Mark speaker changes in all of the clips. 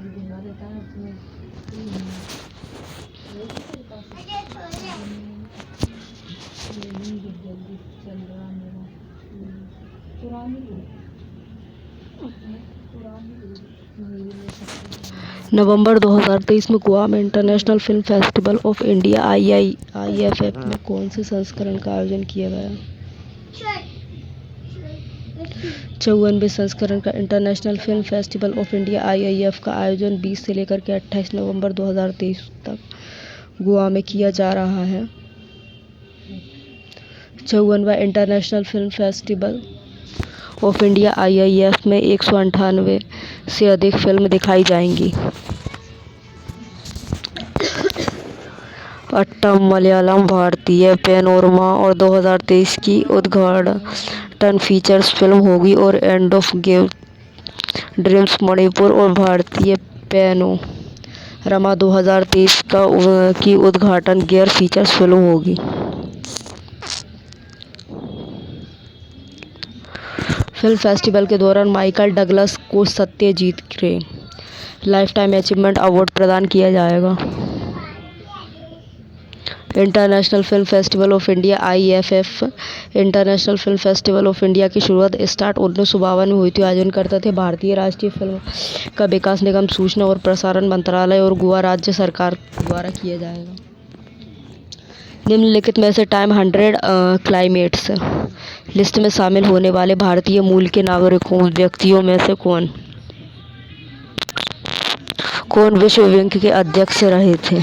Speaker 1: दिखा देता है उसमें जल्दी चल रहा मेरा पुरानी नवंबर 2023 में गोवा में international film festival of India IIFF में कौन से संस्करण का आयोजन किया गया? 54वें संस्करण का international film festival of India IIF का आयोजन 20 से लेकर के 28 नवंबर 2023 तक गोवा में किया जा रहा है। 54वां international film festival of India IIF में 198 से अधिक फिल्म दिखाई जाएंगी। अट्टम मलयालम भारतीय पैनोरमा और 2023 की उद्घाटन फीचर्स फिल्म होगी और end of game dreams Manipur और भारतीय पैनोरमा 2023 की उद्घाटन गेयर फीचर्स फिल्म होगी। फिल्म फेस्टिवल के दौरान माइकल डगलस को सत्यजीत रे लाइफ टाइम अचीवमेंट अवार्ड प्रदान किया जाएगा। International film festival of India IIFF international film festival of India की शुरुआत 1952 में हुई थी। आयोजन करते थे भारतीय राष्ट्रीय फिल्म का विकास निगम, सूचना और प्रसारण मंत्रालय और गोवा राज्य सरकार द्वारा किया जाएगा। निम्नलिखित में से टाइम 100 क्लाइमेट्स लिस्ट में शामिल होने वाले भारतीय मूल के नागरिकों व्यक्तियों में से कौन विश्व बैंक के अध्यक्ष रहे थे?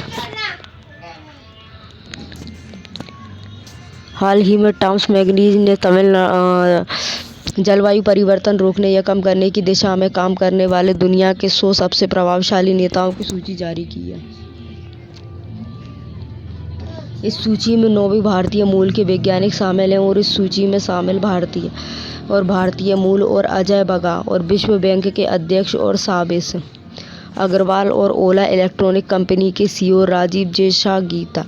Speaker 1: हाल ही में टाइम्स मैगजीन ने जलवायु परिवर्तन रोकने या कम करने की दिशा में काम करने वाले दुनिया के 100 सबसे प्रभावशाली नेताओं की सूची जारी की है। इस सूची में 9 भारतीय मूल के वैज्ञानिक शामिल हैं और इस सूची में शामिल भारतीय मूल और अजय बगा और विश्व बैंक के अध्यक्ष और साबिस अग्रवाल और ओला इलेक्ट्रॉनिक कंपनी के CEO राजीव जैसा, गीता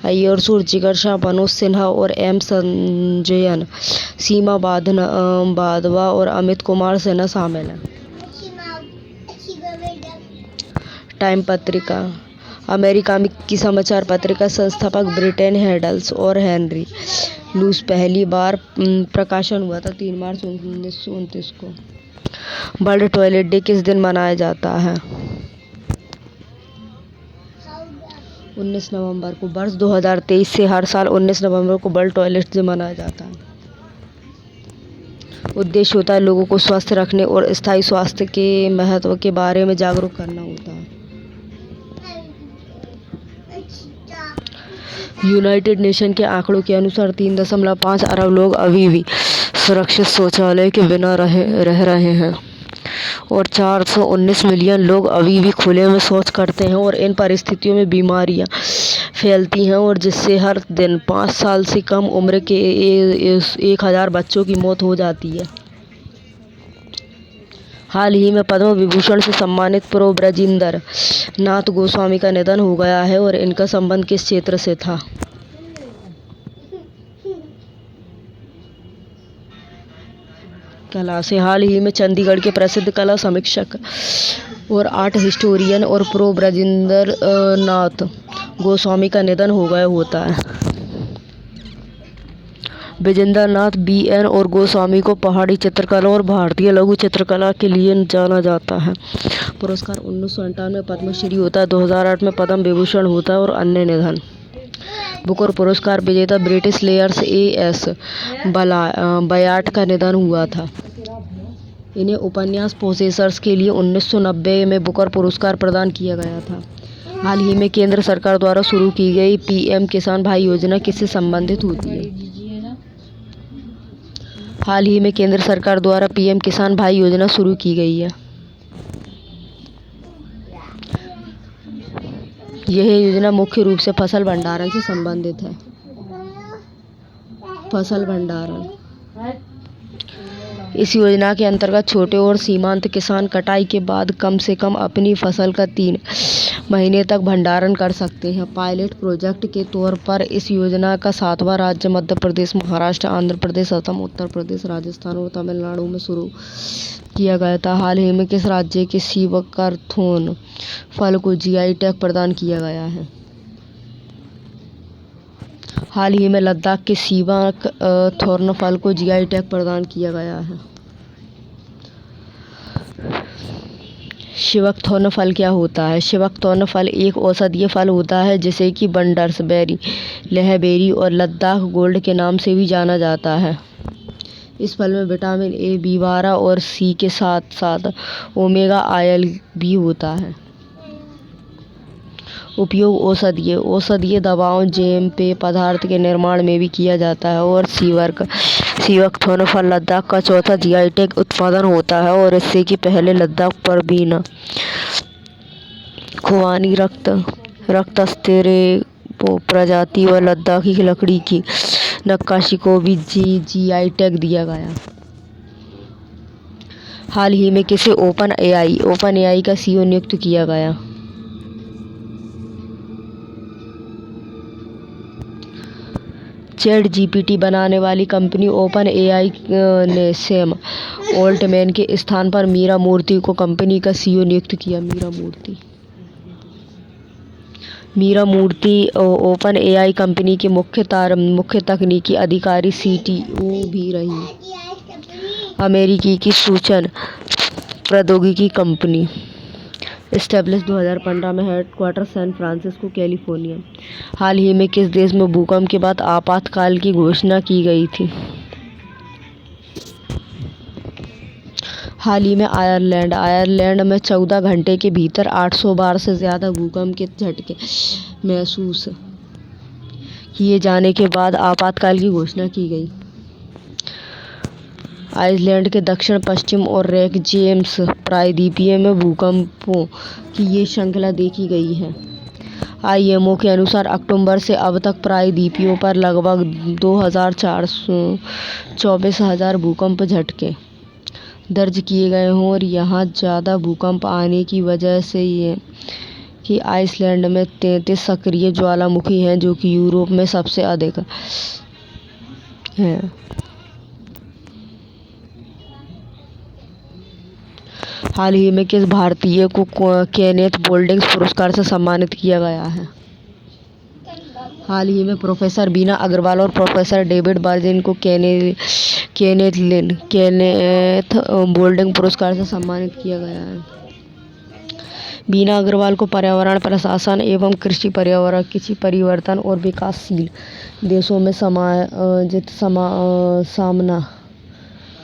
Speaker 1: अय्यर, जिगर शाह, मनोज सिन्हा और M संजयन, सीमा बाधवा और अमित कुमार सिन्हा शामिल हैं। टाइम पत्रिका अमेरिका की समाचार पत्रिका संस्थापक ब्रिटेन हेडल्स और हेनरी लूस पहली बार प्रकाशन हुआ था 3 मार्च 1929 को। वर्ल्ड टॉयलेट डे किस दिन मनाया जाता है? 19 नवंबर को। वर्ष 2023 से हर साल 19 नवंबर को वर्ल्ड टॉयलेट डे मनाया जाता है। उद्देश्य होता है लोगों को स्वस्थ रखने और स्थायी स्वास्थ्य के महत्व के बारे में जागरूक करना होता है। यूनाइटेड नेशन के आंकड़ों के अनुसार 3.5 अरब लोग अभी भी सुरक्षित शौचालय के बिना रह रहे हैं और 419 मिलियन लोग अभी भी खुले में शौच करते हैं और इन परिस्थितियों में बीमारियां फैलती हैं और जिससे हर दिन 5 साल से कम उम्र के 1000 बच्चों की मौत हो जाती है। हाल ही में पद्म विभूषण से सम्मानित प्रो ब्रजेंद्र नाथ गोस्वामी का निधन हो गया है और इनका संबंध किस क्षेत्र से था? कला से। हाल ही में चंडीगढ़ के प्रसिद्ध कला समीक्षक और आर्ट हिस्टोरियन और प्रो ब्रजेंद्र नाथ गोस्वामी का निधन हो गया होता है। ब्रजेंद्र नाथ BN और गोस्वामी को पहाड़ी चित्रकला और भारतीय लघु चित्रकला के लिए जाना जाता है। पुरस्कार 1958 में पद्मश्री होता है, 2008 में पद्म विभूषण होता है और अन्य निधन। बुकर पुरस्कार विजेता ब्रिटिश लेयर्स AS बयाट का निधन हुआ था। इन्हें उपन्यास प्रोसेसर्स के लिए 1990 में बुकर पुरस्कार प्रदान किया गया था। हाल ही में केंद्र सरकार द्वारा शुरू की गई PM किसान भाई योजना किससे संबंधित होती है? हाल ही में केंद्र सरकार द्वारा PM किसान भाई योजना शुरू की गई है। यह योजना मुख्य रूप से फसल भंडारण से संबंधित है। फसल भंडारण। इस योजना के अंतर्गत छोटे और सीमांत किसान कटाई के बाद कम से कम अपनी फसल का 3 महीने तक भंडारण कर सकते हैं। पायलट प्रोजेक्ट के तौर पर इस योजना का 7वां राज्य मध्य प्रदेश, महाराष्ट्र, आंध्र प्रदेश, असम, उत्तर प्रदेश, राजस्थान और तमिलनाडु में शुरू किया गया था? हाल ही में किस राज्य के सीवकथोर्न फल को जीआई टैग प्रदान किया गया है? हाल ही में लद्दाख के सीवकथोर्न फल को जीआई टैग प्रदान किया गया है। सीवकथोर्न फल क्या होता है? सीवकथोर्न फल एक औषधीय फल होता है जिसे कि बंडर्स बेरी, लेह बेरी और लद्दाख गोल्ड के नाम से भी जाना जाता है। इस फल में विटामिन ए, B12 और सी के साथ साथ ओमेगा ऑयल भी होता है। उपयोग औषधीय दवाओं, जैम, पेय पदार्थ के निर्माण में भी किया जाता है। और सीवकथोर्न फल लद्दाख का चौथा जीआई टैग उत्पादन होता है और इससे कि पहले लद्दाख पर बीना खुबानी रक्तस्तेरे प्रजाति व लद्दाखी लकड़ी की नक्काशी को भी जीआई टैग दिया गया। हाल ही में किसे ओपन एआई का सीईओ नियुक्त किया गया? चैट जीपीटी बनाने वाली कंपनी ओपन एआई ने सैम ऑल्टमैन के स्थान पर मीरा मूर्ति को कंपनी का सीईओ नियुक्त किया। मीरा मूर्ति ओपन एआई कंपनी की मुख्य तकनीकी अधिकारी CTO भी रही। अमेरिकी की सूचना प्रौद्योगिकी कंपनी एस्टेब्लिश 2015 में, हेडक्वार्टर सैन फ्रांसिस्को, कैलिफोर्निया। हाल ही में किस देश में भूकंप के बाद आपातकाल की घोषणा की गई थी? हाल ही में आयरलैंड में 14 घंटे के भीतर 800 बार से ज़्यादा भूकंप के झटके महसूस किए जाने के बाद आपातकाल की घोषणा की गई। आइसलैंड के दक्षिण पश्चिम और रेक जेम्स प्रायद्वीपीय में भूकंपों की ये श्रृंखला देखी गई है। IMO के अनुसार अक्टूबर से अब तक प्रायद्वीपीयों पर लगभग 24,000 भूकंप झटके दर्ज किए गए हों और यहाँ ज़्यादा भूकंप आने की वजह से ये कि आइसलैंड में 33 सक्रिय ज्वालामुखी हैं, जो कि यूरोप में सबसे अधिक हैं। हाल ही में किस भारतीय को केनेथ बोल्डिंग्स पुरस्कार से सम्मानित किया गया है? हाल ही में प्रोफेसर बीना अग्रवाल और प्रोफेसर डेविड बर्जिन को केनेथ बोल्डिंग पुरस्कार से सम्मानित किया गया है। बीना अग्रवाल को पर्यावरण प्रशासन एवं कृषि परिवर्तन और विकासशील देशों में सामना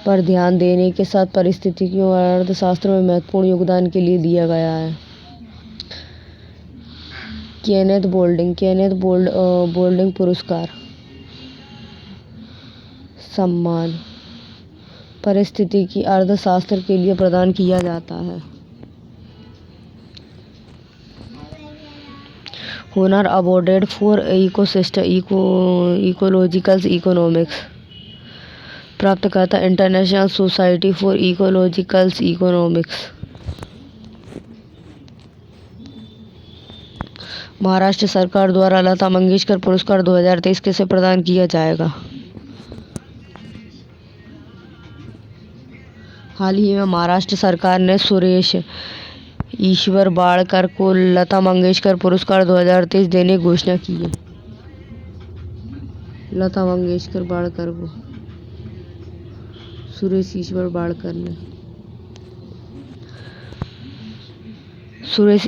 Speaker 1: पर ध्यान देने के साथ पारिस्थितिकी और अर्थशास्त्र में महत्वपूर्ण योगदान के लिए दिया गया है। केनेथ बोल्डिंग पुरस्कार सम्मान पारिस्थितिकी अर्थशास्त्र के लिए प्रदान किया जाता है। Honour awarded for ecological economics प्राप्तकर्ता international society for ecological economics. Maharashtra सरकार द्वारा लता मंगेशकर पुरस्कार 2023 किसे प्रदान किया जाएगा? हाल ही में महाराष्ट्र सरकार ने सुरेश ईश्वर बाड़कर को लता मंगेशकर पुरस्कार 2023 देने की घोषणा की है। लता मंगेशकर बाड़कर को सुरेश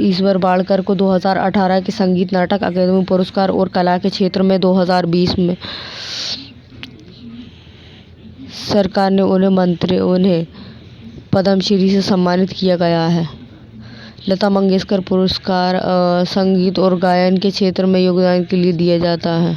Speaker 1: ईश्वर बाड़कर को 2018 के संगीत नाटक अकादमी पुरस्कार और कला के क्षेत्र में 2020 में सरकार ने उन्हें पद्मश्री से सम्मानित किया गया है। लता मंगेशकर पुरस्कार संगीत और गायन के क्षेत्र में योगदान के लिए दिया जाता है।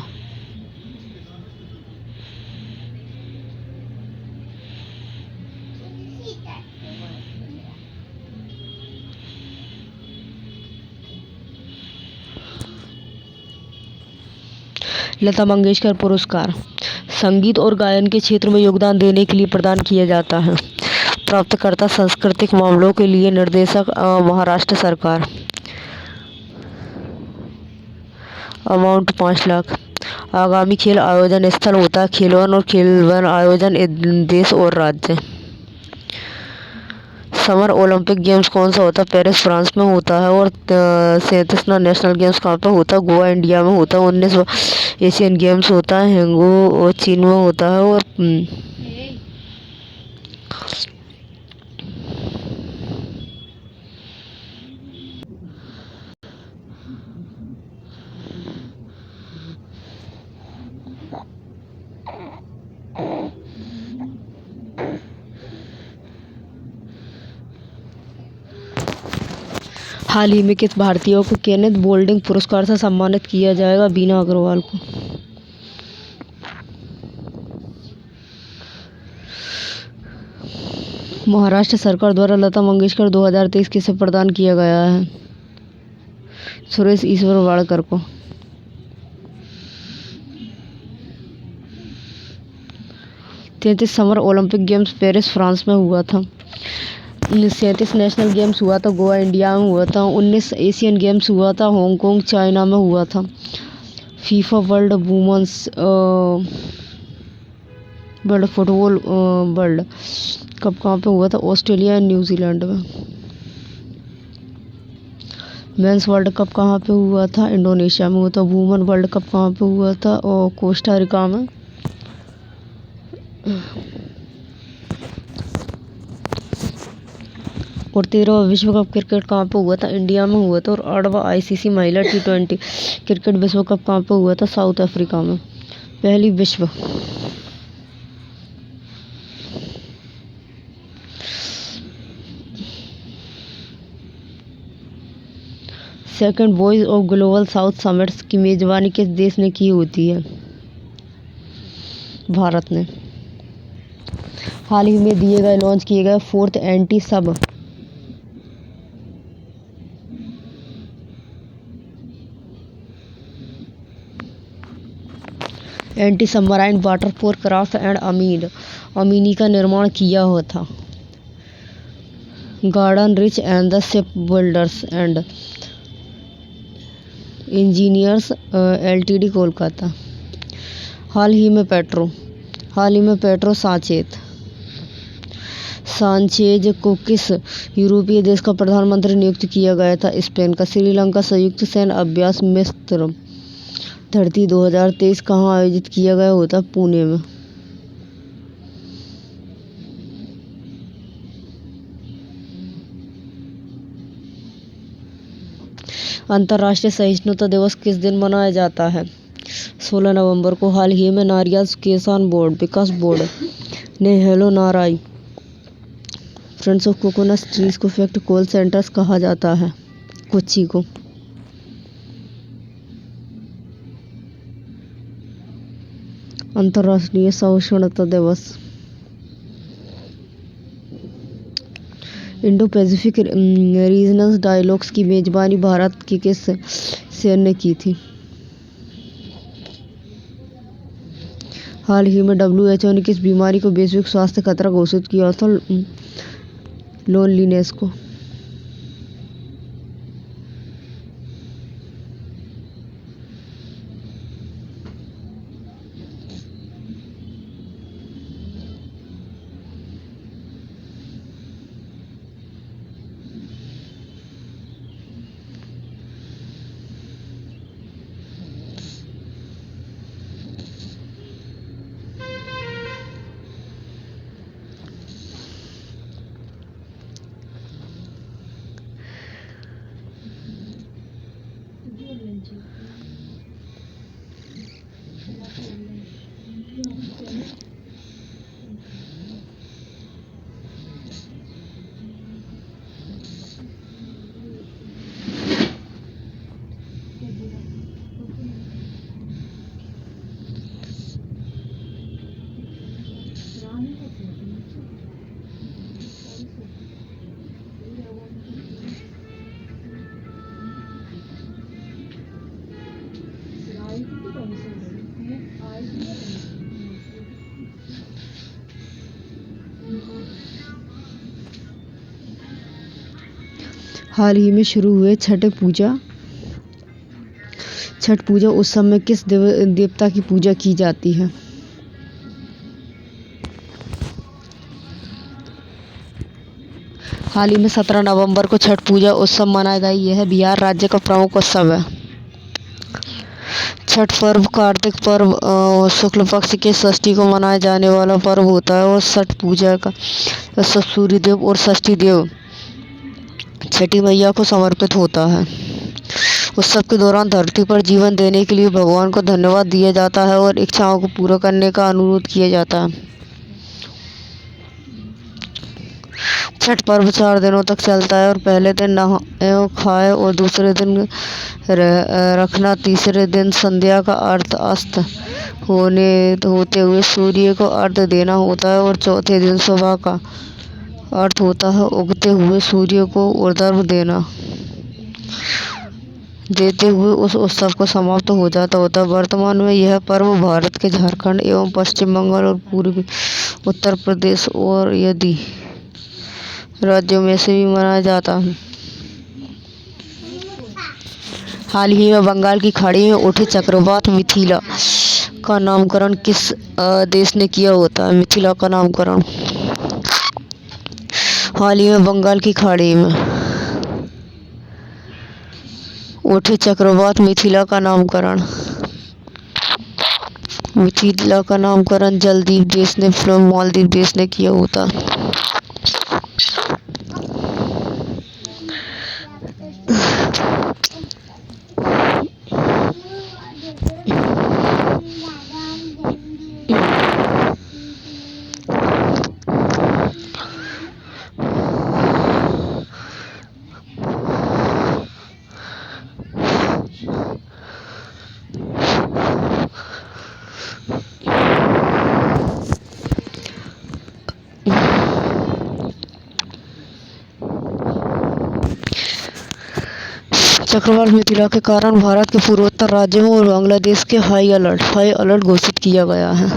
Speaker 1: लता मंगेशकर पुरस्कार संगीत और गायन के क्षेत्र में योगदान देने के लिए प्रदान किया जाता है। प्राप्तकर्ता सांस्कृतिक मामलों के लिए निर्देशक महाराष्ट्र सरकार। अमाउंट 5 लाख। आगामी खेल आयोजन स्थल होता है खेल वन और खेल वन आयोजन देश और राज्य। समर ओलंपिक गेम्स कौन सा होता है? पेरिस फ्रांस में होता है। और 37 नेशनल गेम्स कहाँ पे होता है? गोवा इंडिया में होता है। 19 एशियन गेम्स होता है हैंगो चीन में होता है। और हाल ही में किस भारतीय को केनेथ बोल्डिंग पुरस्कार से सम्मानित किया जाएगा? बीना अग्रवाल को। महाराष्ट्र सरकार द्वारा लता मंगेशकर 2023 किसे प्रदान किया गया है? सुरेश ईश्वर वाडकर को। तैंतीस summer Olympic games Paris France में हुआ था। 37 नेशनल गेम्स हुआ था गोवा इंडिया में हुआ था। 19 एशियन गेम्स हुआ था हांगकांग चाइना में हुआ था। FIFA world women's world football world cup कहाँ पे हुआ था? ऑस्ट्रेलिया एंड न्यूजीलैंड में। मेंस वर्ल्ड कप कहाँ पे हुआ था? इंडोनेशिया में हुआ था। वुमेन वर्ल्ड कप कहाँ पे हुआ था? और कोस्टा रिका में। और 13वां विश्व कप क्रिकेट कहाँ पे हुआ था? इंडिया में हुआ था। और 8वां आईसीसी महिला T20 क्रिकेट विश्व कप कहाँ पे हुआ था? साउथ अफ्रीका में। पहली विश्व second voice of global south summits की मेजबानी किस देश ने की होती है? भारत ने। हाल ही में दिए गए लॉन्च किए गए 4th anti submarine warfare craft and Amini का निर्माण किया हुआ था। Garden Reach and the ship builders and engineers LTD कोलकाता। हाल ही में पेट्रो सांचेज को किस यूरोपीय देश का प्रधानमंत्री नियुक्त किया गया था? स्पेन का। श्रीलंका संयुक्त सैन्य अभ्यास मिस्र धरती 2023 कहाँ आयोजित किया गया होता? पुणे में। अंतर्राष्ट्रीय सहिष्णुता दिवस किस दिन मनाया जाता है? 16 नवंबर को। हाल ही में नारियल किसान विकास बोर्ड ने हेलो नाराई फ्रेंड्स ऑफ कोकोनट ट्रीज को फैक्ट कॉल सेंटर्स कहा जाता है। कोच्चि को। अंतर्राष्ट्रीय सहिष्णुता दिवस। इंडो पैसिफिक रीजनल डायलॉग्स की मेजबानी भारत के किस शहर ने की थी? हाल ही में WHO ने किस बीमारी को वैश्विक स्वास्थ्य खतरा घोषित किया था? लोनलीनेस को। हाल ही में शुरू हुए छठ पूजा उत्सव में किस देवता की पूजा की जाती है? हाल ही में 17 नवंबर को छठ पूजा उत्सव मनाया गया। यह बिहार राज्य का प्रमुख उत्सव है। छठ पर्व कार्तिक पर्व शुक्ल पक्ष के षष्ठी को मनाया जाने वाला पर्व होता है और छठ पूजा का उत्सव सूर्य देव और षष्ठी देव छठी मैया को समर्पित होता है। उत्सव के दौरान धरती पर जीवन देने के लिए भगवान को धन्यवाद दिया जाता है और इच्छाओं को पूरा करने का अनुरोध किया जाता है। छठ पर्व 4 दिनों तक चलता है और पहले दिन नहाए खाए और दूसरे दिन रखना, तीसरे दिन संध्या का अर्घ अस्त होते हुए सूर्य को अर्घ देना होता है और चौथे दिन सुबह का अर्थ होता है उगते हुए सूर्य को अर्घ्य देते हुए उस उत्सव को समाप्त हो जाता होता है। वर्तमान में यह पर्व भारत के झारखंड एवं पश्चिम बंगाल और पूर्वी उत्तर प्रदेश और यदि राज्यों में से भी मनाया जाता है। हाल ही में बंगाल की खाड़ी में उठे चक्रवात मिथिला का नामकरण किस देश ने किया होता है? मिथिला का नामकरण हाल ही में बंगाल की खाड़ी में उठे चक्रवात मिथिला का नामकरण जलदीप देश ने मालदीव देश ने किया होता। चक्रवात मिथिला के कारण भारत के पूर्वोत्तर राज्यों और बांग्लादेश के हाई अलर्ट घोषित किया गया है।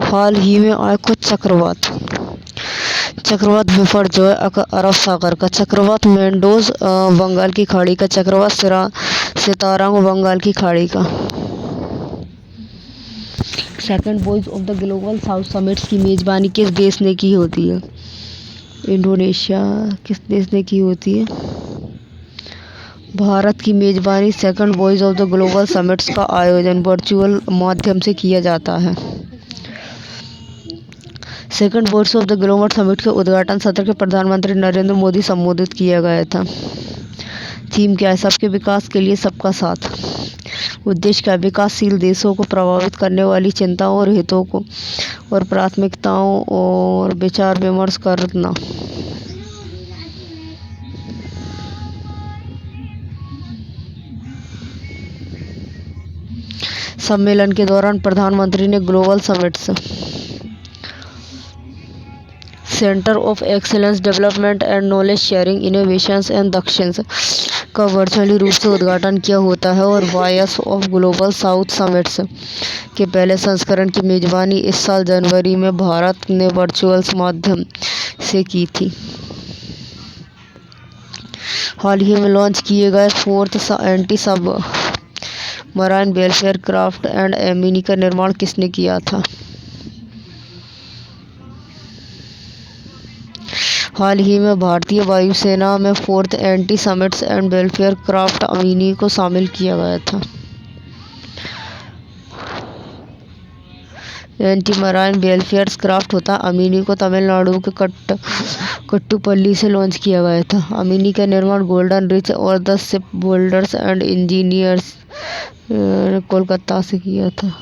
Speaker 1: हाल ही में आए कुछ चक्रवात बिपरजॉय अरब सागर का, चक्रवात मेंडोज बंगाल की खाड़ी का, चक्रवात सितारांग बंगाल की खाड़ी का। Second voice of the global south summits की मेजबानी किस देश ने की होती है? इंडोनेशिया। किस देश ने की होती है? भारत की मेजबानी second voice of the global summits का आयोजन वर्चुअल माध्यम से किया जाता है। Second voice of the global summit के उद्घाटन सत्र के प्रधानमंत्री नरेंद्र मोदी संबोधित किया गया था। थीम क्या है? सबके विकास के लिए सबका साथ। उद्देश्य क्या? विकासशील देशों को प्रभावित करने वाली चिंताओं और हितों को और प्राथमिकताओं और विचार विमर्श करना। सम्मेलन के दौरान प्रधानमंत्री ने global summits centre of excellence development and knowledge sharing innovations and दक्षिण का वर्चुअली रूप से उद्घाटन किया होता है और voice of global south summits के पहले संस्करण की मेजबानी इस साल जनवरी में भारत ने वर्चुअल माध्यम से की थी। हाल ही में लॉन्च किए गए 4th एंटी सब मराइन वेलफेयर क्राफ्ट एंड एमिनी का निर्माण किसने किया था? हाल ही में भारतीय वायुसेना में 4th anti summits and welfare craft Amini को शामिल किया गया था। एंटी मराइन वेलफेयर क्राफ्ट होता अमिनी को तमिलनाडु के कट्टुपल्ली से लॉन्च किया गया था। अमिनी का निर्माण गोल्डन रिच और the ship builders and engineers Kolkata से किया था।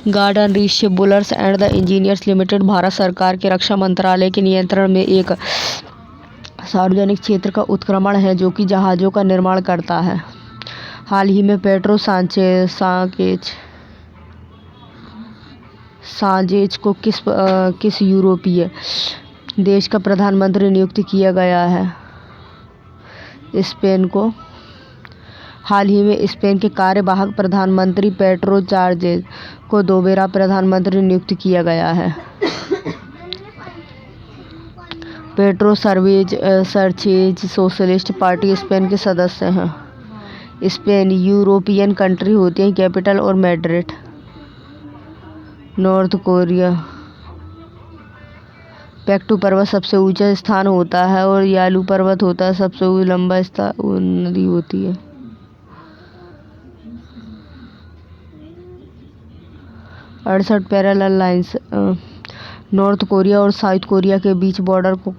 Speaker 1: Garden reach ship builders and the engineers limited Bharat सरकार के रक्षा मंत्रालय के नियंत्रण में एक सार्वजनिक क्षेत्र का उत्क्रमण है जो कि जहाज़ों का निर्माण करता है। हाल ही में पेड्रो सांचेज को किस यूरोपीय देश का प्रधानमंत्री नियुक्त किया गया है? स्पेन को। हाल ही में स्पेन के कार्यवाहक प्रधानमंत्री पेड्रो सांचेज को दोबारा प्रधानमंत्री नियुक्त किया गया है। Pedro Sanchez socialist party Spain के सदस्य हैं। स्पेन यूरोपियन कंट्री होती है, कैपिटल और मैड्रिड। North Korea. पेक्टू पर्वत सबसे ऊंचा स्थान होता है और यालू पर्वत होता है सबसे लंबा नदी होती है। अड़सठ पैरेलल लाइन्स नॉर्थ कोरिया और साउथ कोरिया के बीच बॉर्डर को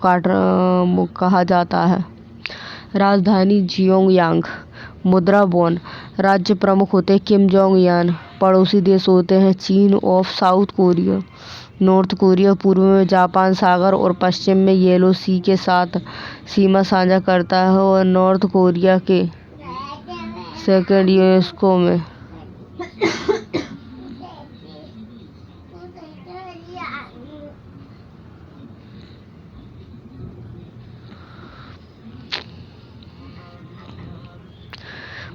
Speaker 1: कहा जाता है। राजधानी जियोंगयांग। मुद्रा वॉन। राज्य प्रमुख होते हैं किम जोंग यान। पड़ोसी देश होते हैं चीन और साउथ कोरिया। नॉर्थ कोरिया पूर्व में जापान सागर और पश्चिम में येलो सी के साथ सीमा साझा करता है और नॉर्थ कोरिया के सेकंड यूनेस्को में।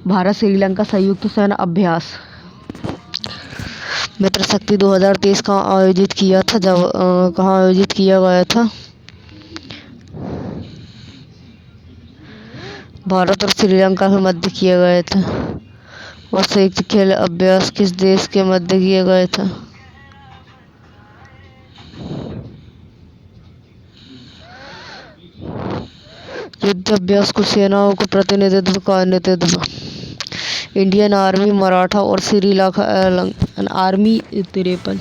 Speaker 1: भारत श्रीलंका संयुक्त सेना अभ्यास। मित्र शक्ति 2023 कहाँ आयोजित किया था कहाँ आयोजित किया गया था? भारत और श्रीलंका के मध्य किया गया था। और संयुक्त खेल अभ्यास किस देश के मध्य किया गया था? युद्ध अभ्यास को सेनाओं को प्रतिनिधित्व का नेतृत्व। इंडियन आर्मी मराठा और श्रीलंका आर्मी 53।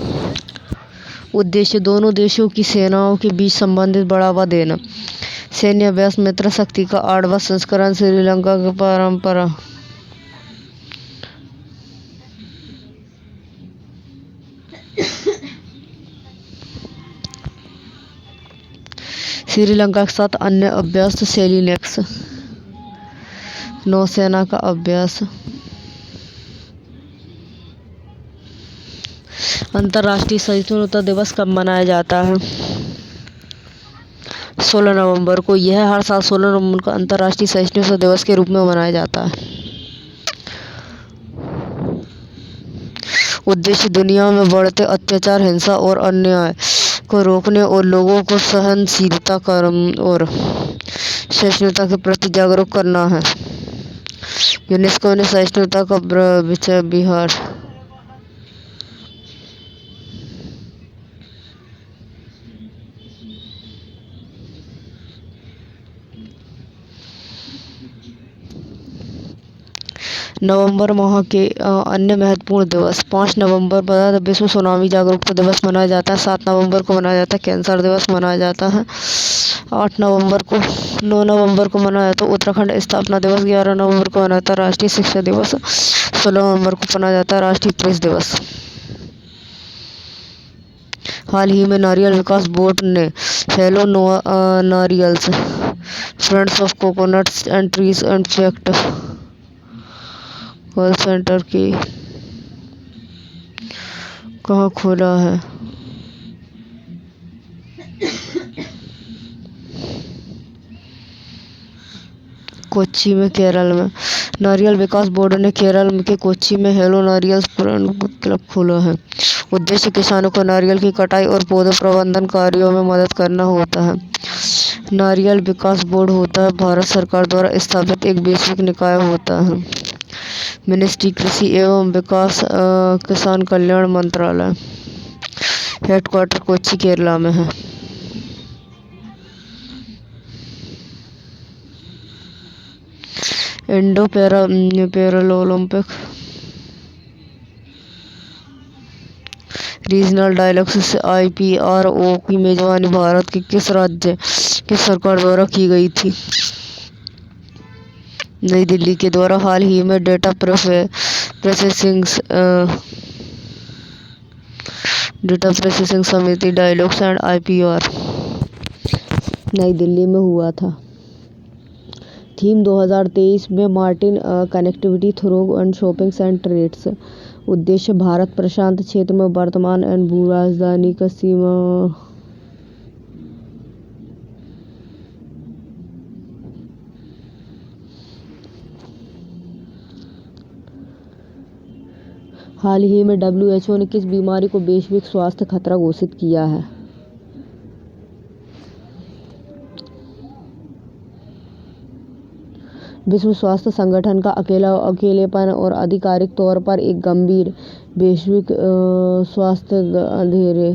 Speaker 1: उद्देश्य दोनों देशों की सेनाओं के बीच संबंधित बढ़ावा देना। सैन्य अभ्यास मित्र शक्ति का 8वां संस्करण। श्रीलंका की परंपरा। श्रीलंका के साथ अन्य अभ्यास सेलिनेक्स। नौसेना का अभ्यास। अंतर्राष्ट्रीय सहिष्णुता दिवस कब मनाया जाता है? 16 नवंबर को। यह हर साल 16 नवंबर को अंतर्राष्ट्रीय सहिष्णुता दिवस के रूप में मनाया जाता है। उद्देश्य दुनिया में बढ़ते अत्याचार हिंसा और अन्याय को रोकने और लोगों को सहनशीलता और सहिष्णुता के प्रति जागरूक करना है। यूनेस्को ने सहिष्णुता का विषय बिहार। नवंबर माह के अन्य महत्वपूर्ण दिवस। 5 नवंबर पर विश्व सुनामी जागरूकता दिवस मनाया जाता है। 7 नवंबर को मनाया जाता है कैंसर दिवस मनाया जाता है। 8 नवंबर को 9 नवंबर को मनाया जाता है उत्तराखंड स्थापना दिवस। 11 नवंबर को मनाया जाता है राष्ट्रीय शिक्षा दिवस। 16 नवंबर को मनाया जाता है राष्ट्रीय प्रेस दिवस। हाल ही में नारियल विकास बोर्ड ने हेलो नारियल्स friends of coconuts and trees and fact call centre की कहाँ खोला है? कोच्चि में केरल में। नारियल विकास बोर्ड ने केरल के कोच्चि में हेलो नारियल फ्रेंड क्लब खोला है। उद्देश्य किसानों को नारियल की कटाई और पौधे प्रबंधन कार्यों में मदद करना होता है। नारियल विकास बोर्ड होता है भारत सरकार द्वारा स्थापित एक वैश्विक निकाय होता है। मिनिस्ट्री कृषि एवं विकास किसान कल्याण मंत्रालय। हेडक्वार्टर कोच्चि केरला में है। Indo Paralympic regional dialogues IPRO की मेजबानी भारत के किस राज्य की सरकार द्वारा की गई थी? नई दिल्ली के द्वारा। हाल ही में डेटा प्रोसेसिंग समिति dialogues and IPR New Delhi में हुआ था। थीम 2023 में maritime connectivity through and shopping and trades. उद्देश्य भारत प्रशांत क्षेत्र में वर्तमान एंड भू राजधानी का सीमा। हाल ही में WHO ने किस बीमारी को वैश्विक स्वास्थ्य खतरा घोषित किया है? विश्व स्वास्थ्य संगठन का अकेलेपन और आधिकारिक तौर पर एक गंभीर वैश्विक स्वास्थ्य अंधेरे